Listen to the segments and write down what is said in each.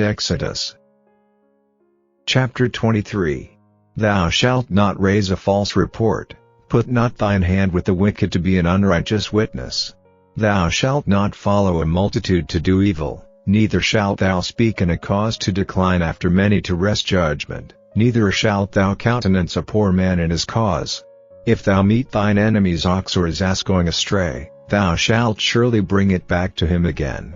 Exodus chapter 23. Thou shalt not raise a false report, put not thine hand with the wicked to be an unrighteous witness. Thou shalt not follow a multitude to do evil, neither shalt thou speak in a cause to decline after many to wrest judgment, neither shalt thou countenance a poor man in his cause. If thou meet thine enemy's ox or his ass going astray, thou shalt surely bring it back to him again.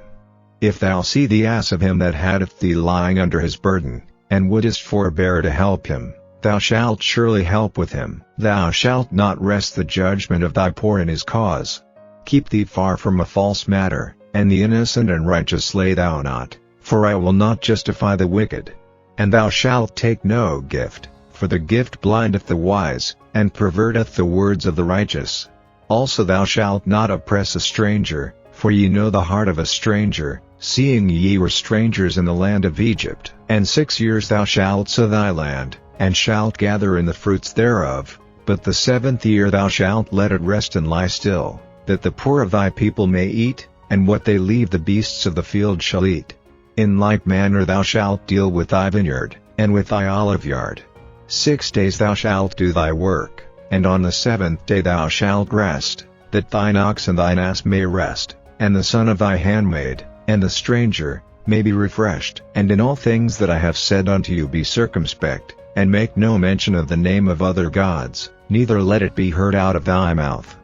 If thou see the ass of him that hateth thee lying under his burden, and wouldest forbear to help him, thou shalt surely help with him. Thou shalt not wrest the judgment of thy poor in his cause. Keep thee far from a false matter, and the innocent and righteous slay thou not, for I will not justify the wicked. And thou shalt take no gift, for the gift blindeth the wise, and perverteth the words of the righteous. Also thou shalt not oppress a stranger, for ye know the heart of a stranger, seeing ye were strangers in the land of Egypt. And 6 years thou shalt sow thy land, and shalt gather in the fruits thereof, but the 7th year thou shalt let it rest and lie still, that the poor of thy people may eat, and what they leave the beasts of the field shall eat. In like manner thou shalt deal with thy vineyard, and with thy oliveyard. 6 days thou shalt do thy work, and on the 7th day thou shalt rest, that thine ox and thine ass may rest, and the son of thy handmaid, and the stranger, may be refreshed. And in all things that I have said unto you be circumspect, and make no mention of the name of other gods, neither let it be heard out of thy mouth.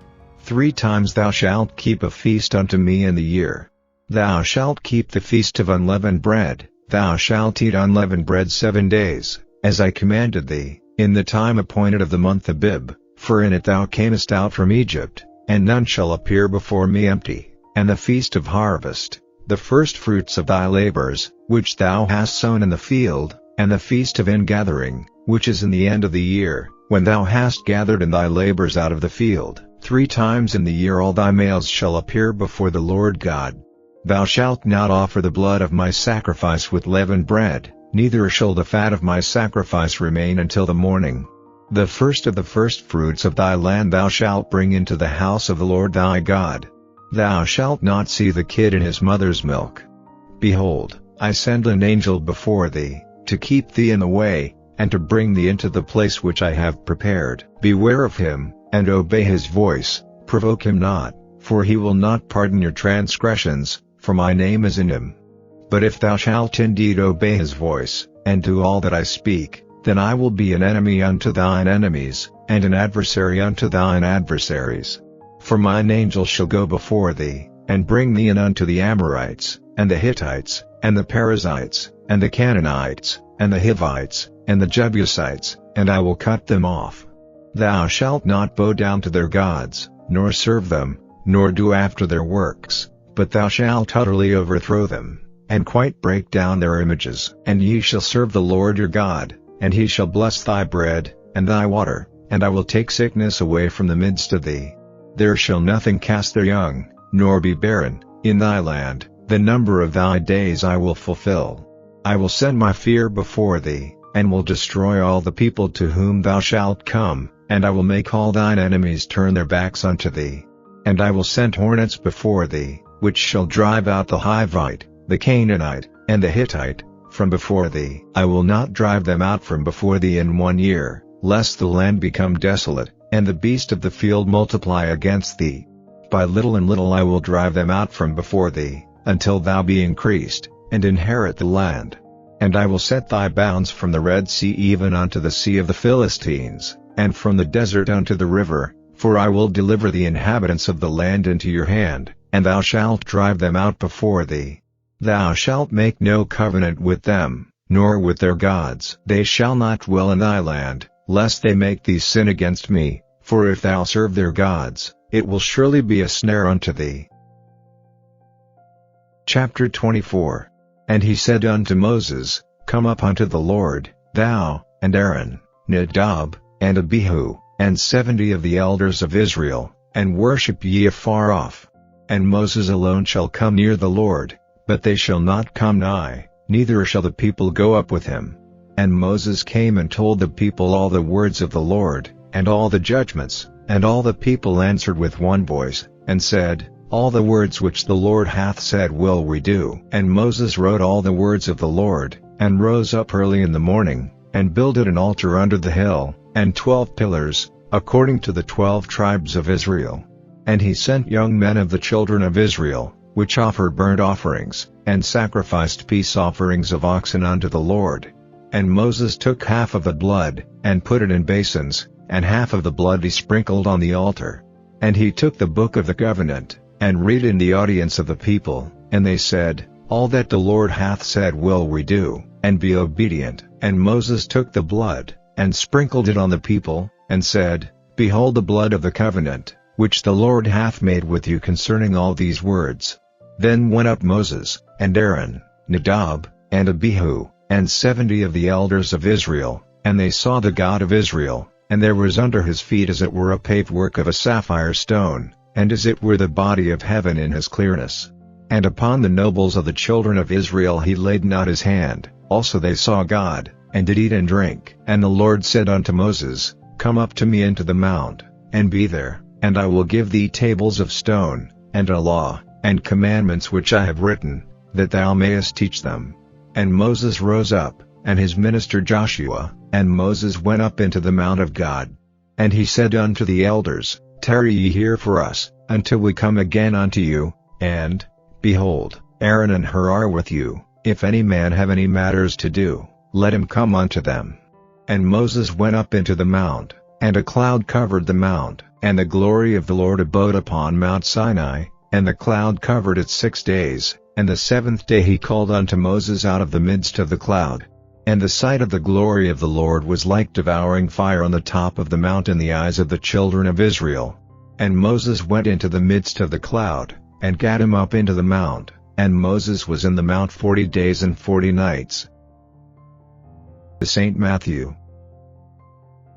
3 times thou shalt keep a feast unto me in the year. Thou shalt keep the feast of unleavened bread, thou shalt eat unleavened bread 7 days, as I commanded thee, in the time appointed of the month Abib, for in it thou camest out from Egypt, and none shall appear before me empty. And the feast of harvest, the firstfruits of thy labors, which thou hast sown in the field, and the feast of ingathering, which is in the end of the year, when thou hast gathered in thy labors out of the field. 3 times in the year all thy males shall appear before the Lord God. Thou shalt not offer the blood of my sacrifice with leavened bread, neither shall the fat of my sacrifice remain until the morning. The first of the firstfruits of thy land thou shalt bring into the house of the Lord thy God. Thou shalt not see the kid in his mother's milk. Behold, I send an angel before thee, to keep thee in the way, and to bring thee into the place which I have prepared. Beware of him, and obey his voice, provoke him not, for he will not pardon your transgressions, for my name is in him. But if thou shalt indeed obey his voice, and do all that I speak, then I will be an enemy unto thine enemies, and an adversary unto thine adversaries. For mine angel shall go before thee, and bring thee in unto the Amorites, and the Hittites, and the Perizzites, and the Canaanites, and the Hivites, and the Jebusites, and I will cut them off. Thou shalt not bow down to their gods, nor serve them, nor do after their works, but thou shalt utterly overthrow them, and quite break down their images. And ye shall serve the Lord your God, and he shall bless thy bread, and thy water, and I will take sickness away from the midst of thee. There shall nothing cast their young, nor be barren, in thy land. The number of thy days I will fulfill. I will send my fear before thee, and will destroy all the people to whom thou shalt come, and I will make all thine enemies turn their backs unto thee. And I will send hornets before thee, which shall drive out the Hivite, the Canaanite, and the Hittite, from before thee. I will not drive them out from before thee in 1 year, lest the land become desolate, and the beast of the field multiply against thee. By little and little I will drive them out from before thee, until thou be increased, and inherit the land. And I will set thy bounds from the Red Sea even unto the sea of the Philistines, and from the desert unto the river, for I will deliver the inhabitants of the land into your hand, and thou shalt drive them out before thee. Thou shalt make no covenant with them, nor with their gods. They shall not dwell in thy land, lest they make thee sin against me, for if thou serve their gods, it will surely be a snare unto thee. Chapter 24. And he said unto Moses, Come up unto the Lord, thou, and Aaron, Nadab, and Abihu, and 70 of the elders of Israel, and worship ye afar off. And Moses alone shall come near the Lord, but they shall not come nigh, neither shall the people go up with him. And Moses came and told the people all the words of the Lord, and all the judgments, and all the people answered with one voice, and said, all the words which the Lord hath said will we do. And Moses wrote all the words of the Lord, and rose up early in the morning, and builded an altar under the hill, and 12 pillars, according to the 12 tribes of Israel. And he sent young men of the children of Israel, which offered burnt offerings, and sacrificed peace offerings of oxen unto the Lord. And Moses took half of the blood, and put it in basins, and half of the blood he sprinkled on the altar. And he took the book of the covenant, and read in the audience of the people, and they said, All that the Lord hath said will we do, and be obedient. And Moses took the blood, and sprinkled it on the people, and said, Behold the blood of the covenant, which the Lord hath made with you concerning all these words. Then went up Moses, and Aaron, Nadab, and Abihu, and 70 of the elders of Israel, and they saw the God of Israel, and there was under his feet as it were a paved work of a sapphire stone, and as it were the body of heaven in his clearness. And upon the nobles of the children of Israel he laid not his hand, also they saw God, and did eat and drink. And the Lord said unto Moses, Come up to me into the mount, and be there, and I will give thee tables of stone, and a law, and commandments which I have written, that thou mayest teach them. And Moses rose up, and his minister Joshua, and Moses went up into the mount of God. And he said unto the elders, Tarry ye here for us, until we come again unto you, and, behold, Aaron and Hur are with you. If any man have any matters to do, let him come unto them. And Moses went up into the mount, and a cloud covered the mount, and the glory of the Lord abode upon Mount Sinai, and the cloud covered it 6 days, and the 7th day he called unto Moses out of the midst of the cloud. And the sight of the glory of the Lord was like devouring fire on the top of the mount in the eyes of the children of Israel. And Moses went into the midst of the cloud, and gat him up into the mount, and Moses was in the mount 40 days and 40 nights. St. Matthew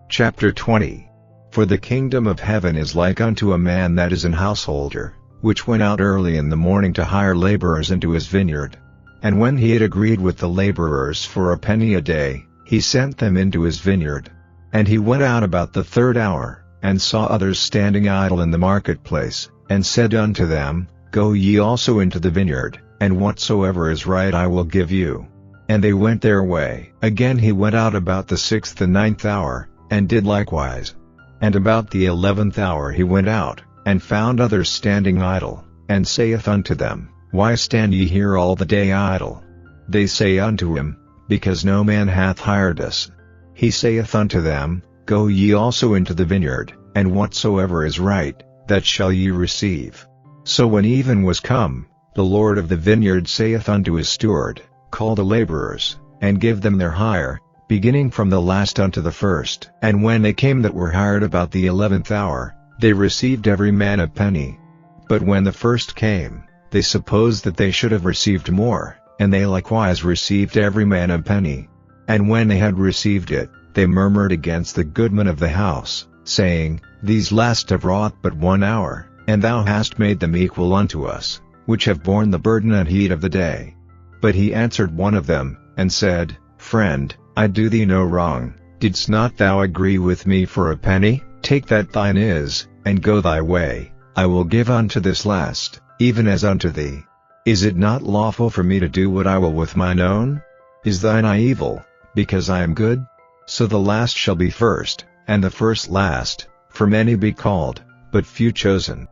Chapter 20 For the kingdom of heaven is like unto a man that is an householder, which went out early in the morning to hire laborers into his vineyard. And when he had agreed with the laborers for a penny a day, he sent them into his vineyard. And he went out about the 3rd hour, and saw others standing idle in the marketplace, and said unto them, Go ye also into the vineyard, and whatsoever is right I will give you. And they went their way. Again he went out about the 6th and 9th hour, and did likewise. And about the 11th hour he went out, and found others standing idle, and saith unto them, Why stand ye here all the day idle? They say unto him, Because no man hath hired us. He saith unto them, Go ye also into the vineyard, and whatsoever is right, that shall ye receive. So when even was come, the Lord of the vineyard saith unto his steward, Call the laborers, and give them their hire, beginning from the last unto the first. And when they came that were hired about the 11th hour, they received every man a penny. But when the first came, they supposed that they should have received more, and they likewise received every man a penny. And when they had received it, they murmured against the goodman of the house, saying, These last have wrought but 1 hour, and thou hast made them equal unto us, which have borne the burden and heat of the day. But he answered one of them, and said, Friend, I do thee no wrong. Didst not thou agree with me for a penny? Take that thine is, and go thy way. I will give unto this last, even as unto thee. Is it not lawful for me to do what I will with mine own? Is thine eye evil, because I am good? So the last shall be first, and the first last, for many be called, but few chosen.